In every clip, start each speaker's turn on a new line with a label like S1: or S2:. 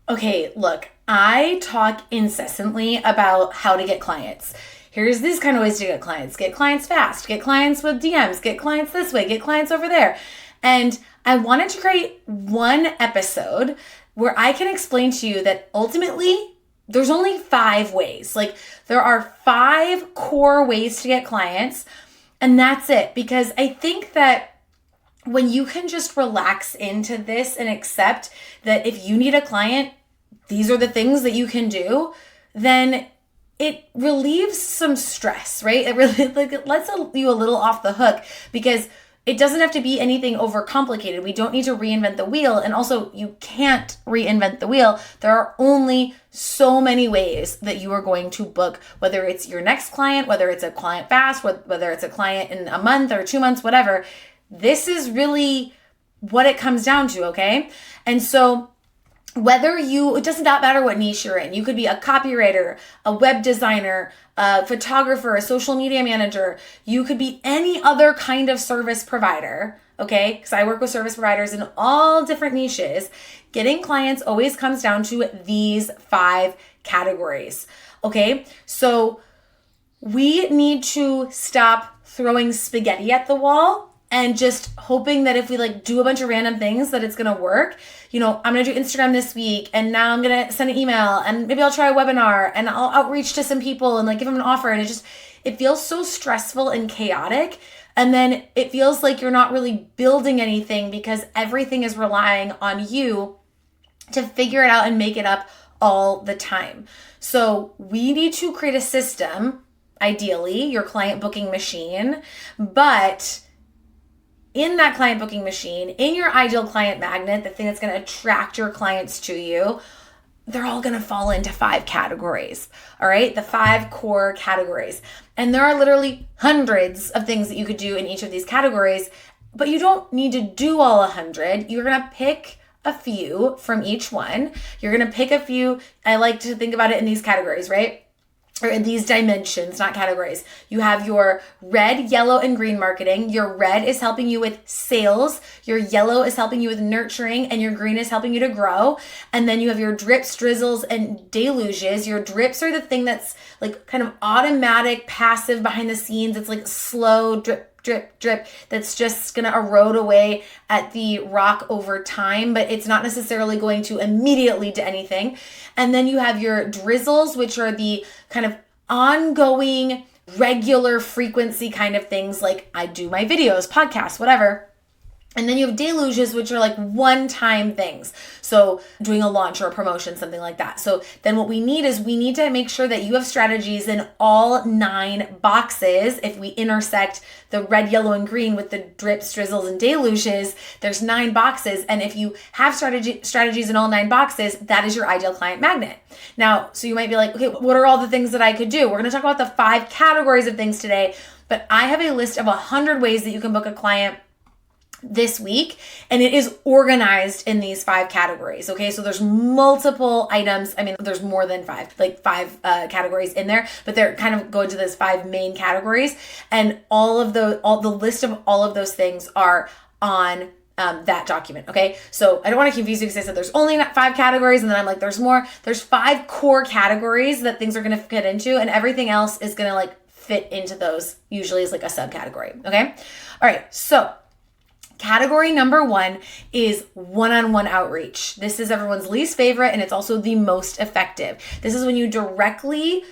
S1: Okay, look, I talk incessantly about how to get clients. Here's these kind of ways to get clients. Get clients fast, get clients with DMs, get clients this way, get clients over there. And I wanted to create one episode where I can explain to you that ultimately there's only 5 ways. Like there are 5 core ways to get clients, and that's it. Because I think that when you can just relax into this and accept that if you need a client, these are the things that you can do, then it relieves some stress, right? It really it lets you a little off the hook because it doesn't have to be anything overcomplicated. We don't need to reinvent the wheel. And also, you can't reinvent the wheel. There are only so many ways that you are going to book, whether it's your next client, whether it's a client fast, whether it's a client in a month or 2 months, whatever. This is really what it comes down to, okay? And so it does not matter what niche you're in. You could be a copywriter, a web designer, a photographer, a social media manager. You could be any other kind of service provider, okay? Because I work with service providers in all different niches. Getting clients always comes down to these 5 categories, okay? So we need to stop throwing spaghetti at the wall and just hoping that if we do a bunch of random things that it's going to work. I'm going to do Instagram this week, and now I'm going to send an email, and maybe I'll try a webinar, and I'll outreach to some people and give them an offer. And it feels so stressful and chaotic. And then it feels like you're not really building anything because everything is relying on you to figure it out and make it up all the time. So we need to create a system, ideally your client booking machine, but in that client booking machine, in your ideal client magnet, the thing that's going to attract your clients to you, they're all going to fall into 5 categories. All right. The 5 core categories. And there are literally hundreds of things that you could do in each of these categories, but you don't need to do all 100. You're going to pick a few from each one. You're going to pick a few. I like to think about it in these categories, right? Or in these dimensions, not categories. You have your red, yellow, and green marketing. Your red is helping you with sales. Your yellow is helping you with nurturing, and your green is helping you to grow. And then you have your drips, drizzles, and deluges. Your drips are the thing that's kind of automatic, passive behind the scenes. It's slow drip, drip, drip, that's just going to erode away at the rock over time, but it's not necessarily going to immediately do anything. And then you have your drizzles, which are the kind of ongoing, regular frequency kind of things, like I do my videos, podcasts, whatever. And then you have deluges, which are one-time things. So doing a launch or a promotion, something like that. So then what we need to make sure that you have strategies in all 9 boxes. If we intersect the red, yellow, and green with the drips, drizzles, and deluges, there's 9 boxes. And if you have strategies in all 9 boxes, that is your ideal client magnet. Now, so you might be like, okay, what are all the things that I could do? We're going to talk about the 5 categories of things today, but I have a list of 100 ways that you can book a client this week, and it is organized in these 5 categories. Okay, so there's multiple items. I mean, there's more than 5, 5 categories in there, but they're kind of going to those 5 main categories, and all the list of all of those things are on that document. Okay, so I don't want to confuse you because I said there's only 5 categories, and then I'm there's more. There's 5 core categories that things are going to fit into, and everything else is going to fit into those. Usually is a subcategory. Okay, all right, so category number 1 is one-on-one outreach. This is everyone's least favorite, and it's also the most effective. This is when you directly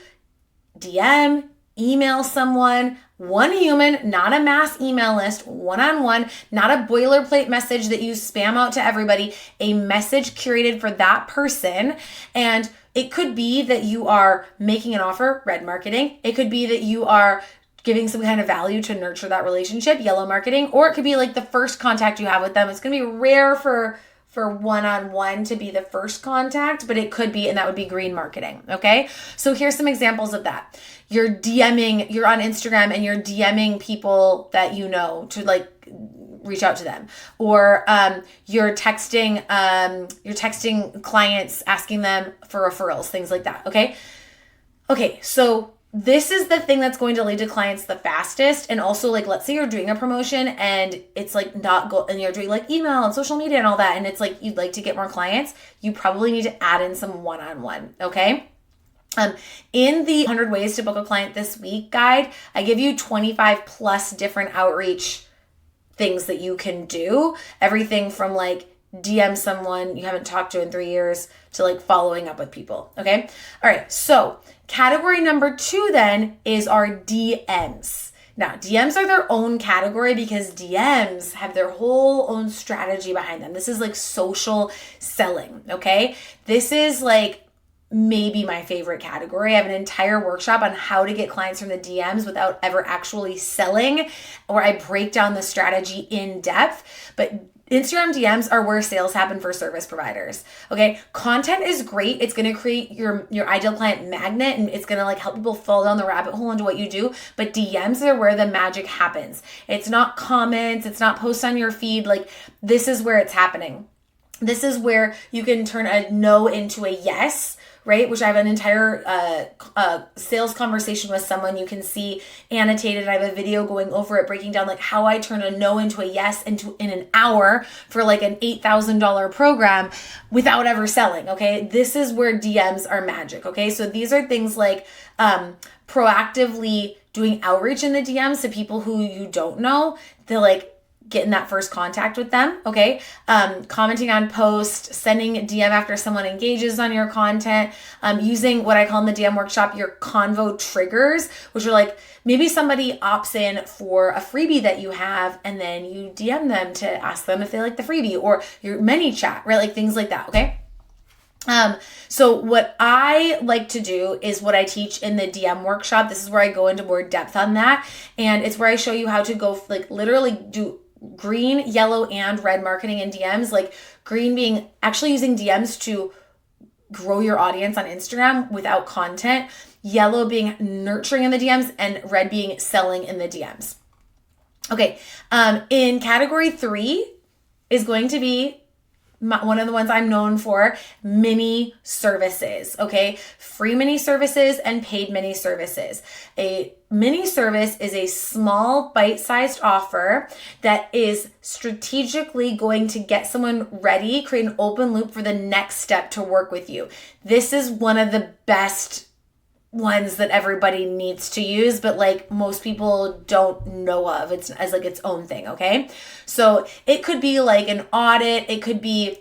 S1: DM, email someone, one human, not a mass email list, one-on-one, not a boilerplate message that you spam out to everybody, a message curated for that person. And it could be that you are making an offer, red marketing. It could be that you are giving some kind of value to nurture that relationship, yellow marketing, or it could be the first contact you have with them. It's going to be rare for one-on-one to be the first contact, but it could be, and that would be green marketing. Okay. So here's some examples of that. You're on Instagram and you're DMing people that you know to reach out to them, or you're texting clients, asking them for referrals, things like that. Okay. So this is the thing that's going to lead to clients the fastest. And also, like, let's say you're doing a promotion and it's like and you're doing like email and social media and all that, and it's like you'd like to get more clients, you probably need to add in some one-on-one, okay? In the 100 ways to book a client this week guide, I give you 25 plus different outreach things that you can do. Everything from like DM someone you haven't talked to in 3 years to like following up with people. Okay. All right. So category number 2 then is our DMs. Now, DMs are their own category because DMs have their whole own strategy behind them. This is like social selling. Okay. This is like maybe my favorite category. I have an entire workshop on how to get clients from the DMs without ever actually selling, where I break down the strategy in depth. But Instagram DMs are where sales happen for service providers. Okay. Content is great. It's going to create your ideal client magnet, and it's going to like help people fall down the rabbit hole into what you do. But DMs are where the magic happens. It's not comments. It's not posts on your feed. Like, this is where it's happening. This is where you can turn a no into a yes, right? Which I have an entire sales conversation with someone you can see annotated. I have a video going over it, breaking down like how I turn a no into a yes in an hour for like an $8,000 program without ever selling. Okay. This is where DMs are magic. Okay. So these are things like proactively doing outreach in the DMs to people who you don't know. They're like, getting that first contact with them, okay? Commenting on posts, sending a DM after someone engages on your content, using what I call in the DM workshop, your convo triggers, which are like, maybe somebody opts in for a freebie that you have, and then you DM them to ask them if they like the freebie, or your mini chat, right? Like things like that, okay? So what I like to do is what I teach in the DM workshop. This is where I go into more depth on that. And it's where I show you how to go like literally do green, yellow, and red marketing in DMs. Like green being actually using DMs to grow your audience on Instagram without content, yellow being nurturing in the DMs, and red being selling in the DMs. Okay. In category 3 is going to be one of the ones I'm known for, mini services, okay? Free mini services and paid mini services. A mini service is a small bite-sized offer that is strategically going to get someone ready, create an open loop for the next step to work with you. This is one of the best ones that everybody needs to use, but like most people don't know of. It's as like its own thing, okay? So it could be like an audit. It could be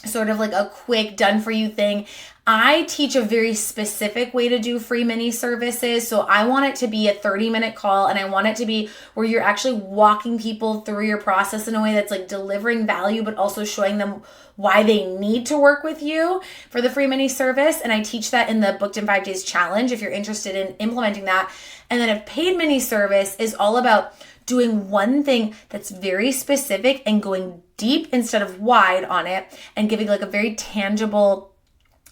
S1: sort of like a quick done for you thing. I teach a very specific way to do free mini services. So I want it to be a 30-minute call, and I want it to be where you're actually walking people through your process in a way that's like delivering value, but also showing them why they need to work with you for the free mini service. And I teach that in the Booked in 5 Days challenge if you're interested in implementing that. And then a paid mini service is all about doing one thing that's very specific and going deep instead of wide on it, and giving like a very tangible,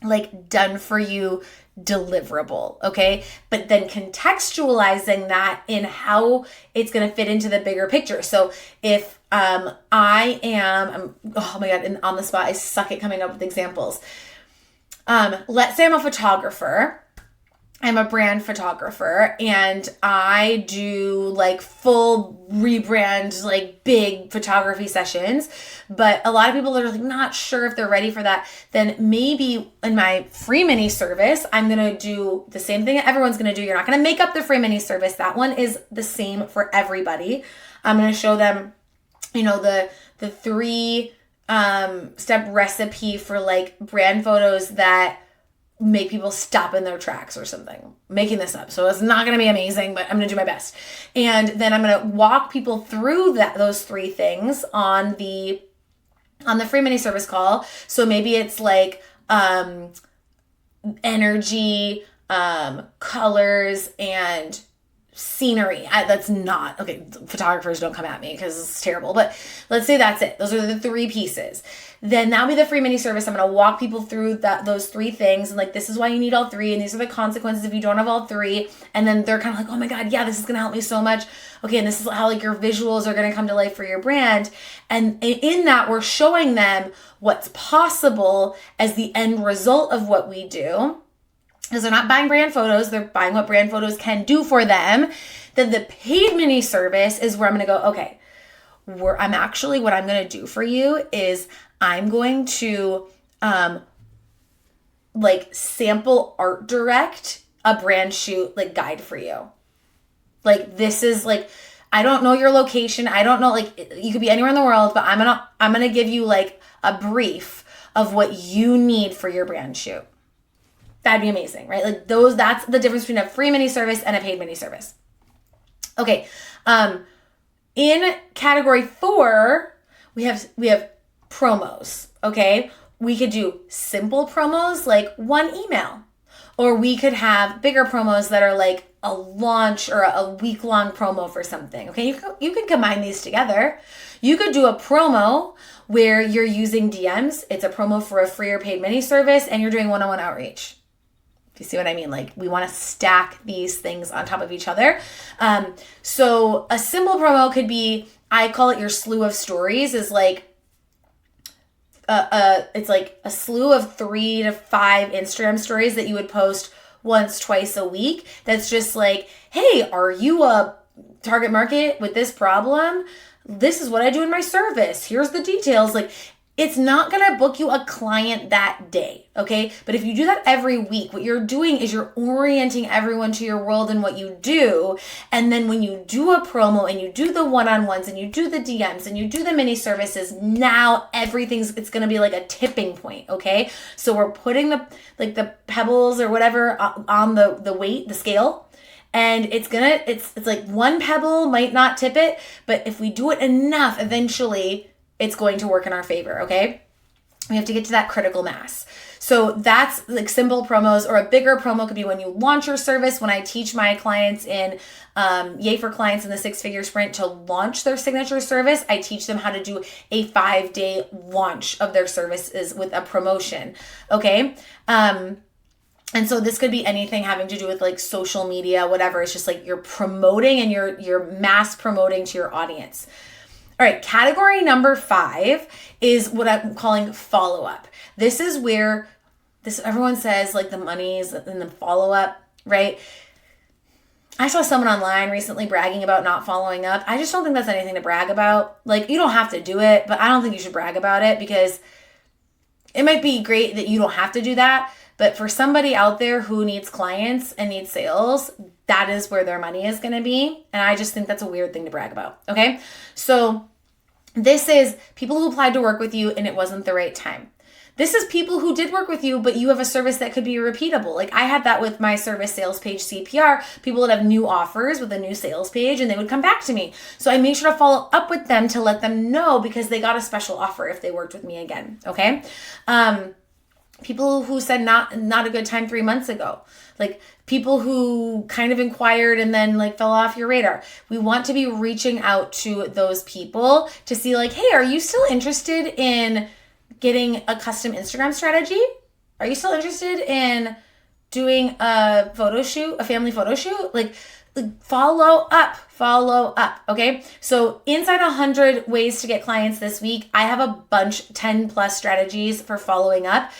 S1: like done for you deliverable, okay? But then contextualizing that in how it's going to fit into the bigger picture. So if oh my God, and on the spot, I suck at coming up with examples. Let's say I'm a photographer. I'm a brand photographer, and I do like full rebrand, like big photography sessions, but a lot of people are like not sure if they're ready for that. Then maybe in my free mini service, I'm going to do the same thing that everyone's going to do. You're not going to make up the free mini service. That one is the same for everybody. I'm going to show them, the 3-step recipe for like brand photos that make people stop in their tracks or something. Making this up. So it's not going to be amazing, but I'm going to do my best. And then I'm going to walk people through those 3 things on the free mini service call. So maybe it's like energy, colors, and scenery. That's not okay. Photographers, don't come at me because it's terrible, but let's say that's it. Those are the 3 pieces. Then that'll be the free mini service. I'm going to walk people through those 3 things, and like, this is why you need all 3, and these are the consequences if you don't have all 3. And then they're kind of like, oh my God, yeah, this is going to help me so much. Okay. And this is how like your visuals are going to come to life for your brand. And in that, we're showing them what's possible as the end result of what we do. because they're not buying brand photos, they're buying what brand photos can do for them. Then the paid mini service is where I'm going to go, okay, what I'm going to do for you is I'm going to sample art direct a brand shoot guide for you. This is I don't know your location. I don't know, you could be anywhere in the world, but I'm going to give you a brief of what you need for your brand shoot. That'd be amazing, right? That's the difference between a free mini service and a paid mini service. Okay. In category 4, we have promos. Okay. We could do simple promos like one email, or we could have bigger promos that are a launch or a week-long promo for something. Okay, you could combine these together. You could do a promo where you're using DMs. It's a promo for a free or paid mini service, and you're doing one-on-one outreach. Do you see what I mean? We want to stack these things on top of each other. So a simple promo could be, I call it your slew of stories, is it's a slew of 3 to 5 Instagram stories that you would post once, twice a week. That's just hey, are you a target market with this problem? This is what I do in my service. Here's the details. It's not going to book you a client that day, okay? But if you do that every week, what you're doing is you're orienting everyone to your world and what you do. And then when you do a promo and you do the one-on-ones and you do the DMs and you do the mini services, now it's going to be a tipping point, okay? So we're putting the pebbles or whatever on the weight, the scale. And it's one pebble might not tip it, but if we do it enough, eventually it's going to work in our favor, okay? We have to get to that critical mass. So that's simple promos, or a bigger promo could be when you launch your service. When I teach my clients in Yay for Clients in the 6-figure sprint to launch their signature service, I teach them how to do a 5-day launch of their services with a promotion, okay? And so this could be anything having to do with social media, whatever. It's just you're promoting and you're mass promoting to your audience. All right, category number 5 is what I'm calling follow-up. This is where everyone says the money is in the follow-up, right? I saw someone online recently bragging about not following up. I just don't think that's anything to brag about. You don't have to do it, but I don't think you should brag about it, because it might be great that you don't have to do that. But for somebody out there who needs clients and needs sales, that is where their money is going to be. And I just think that's a weird thing to brag about. Okay. So this is people who applied to work with you and it wasn't the right time. This is people who did work with you, but you have a service that could be repeatable. I had that with my service sales page CPR. People would have new offers with a new sales page and they would come back to me. So I made sure to follow up with them to let them know, because they got a special offer if they worked with me again. Okay. People who said not a good time 3 months ago, people who kind of inquired and then fell off your radar. We want to be reaching out to those people to see hey, are you still interested in getting a custom Instagram strategy? Are you still interested in doing a photo shoot, a family photo shoot? Follow up. Okay. So inside 100 ways to get clients this week, I have a bunch, 10 plus strategies for following up.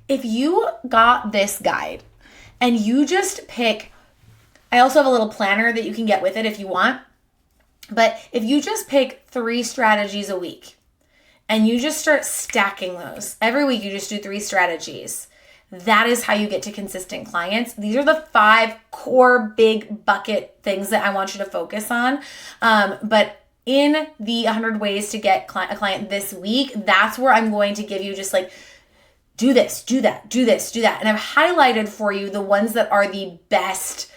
S1: If you got this guide and you just pick, I also have a little planner that you can get with it if you want, but if you just pick 3 strategies a week and you just start stacking those every week, you just do 3 strategies. That is how you get to consistent clients. These are the 5 core big bucket things that I want you to focus on. But in the 100 ways to get a client this week, that's where I'm going to give you just do this, do that, do this, do that. And I've highlighted for you the ones that are the best,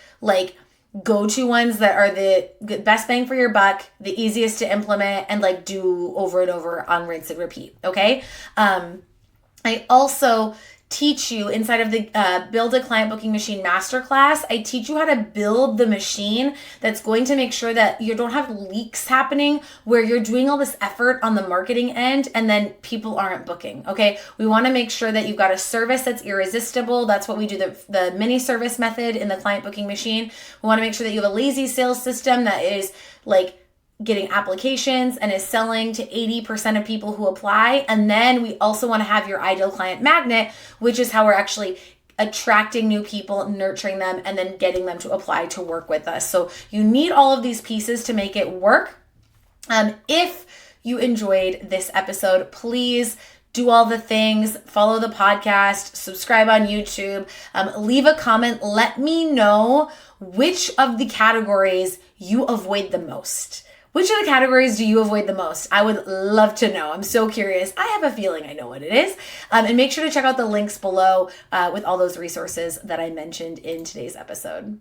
S1: go-to ones that are the best bang for your buck, the easiest to implement and do over and over on rinse and repeat. Okay. I also teach you inside of the Build a Client Booking Machine Masterclass. I teach you how to build the machine that's going to make sure that you don't have leaks happening where you're doing all this effort on the marketing end and then people aren't booking. Okay. We want to make sure that you've got a service that's irresistible. That's what we do, the mini service method in the client booking machine. We want to make sure that you have a lazy sales system that is getting applications and is selling to 80% of people who apply. And then we also want to have your ideal client magnet, which is how we're actually attracting new people, nurturing them, and then getting them to apply to work with us. So you need all of these pieces to make it work. If you enjoyed this episode, please do all the things, follow the podcast, subscribe on YouTube, leave a comment. Let me know which of the categories you avoid the most. Which of the categories do you avoid the most? I would love to know. I'm so curious. I have a feeling I know what it is. And make sure to check out the links below with all those resources that I mentioned in today's episode.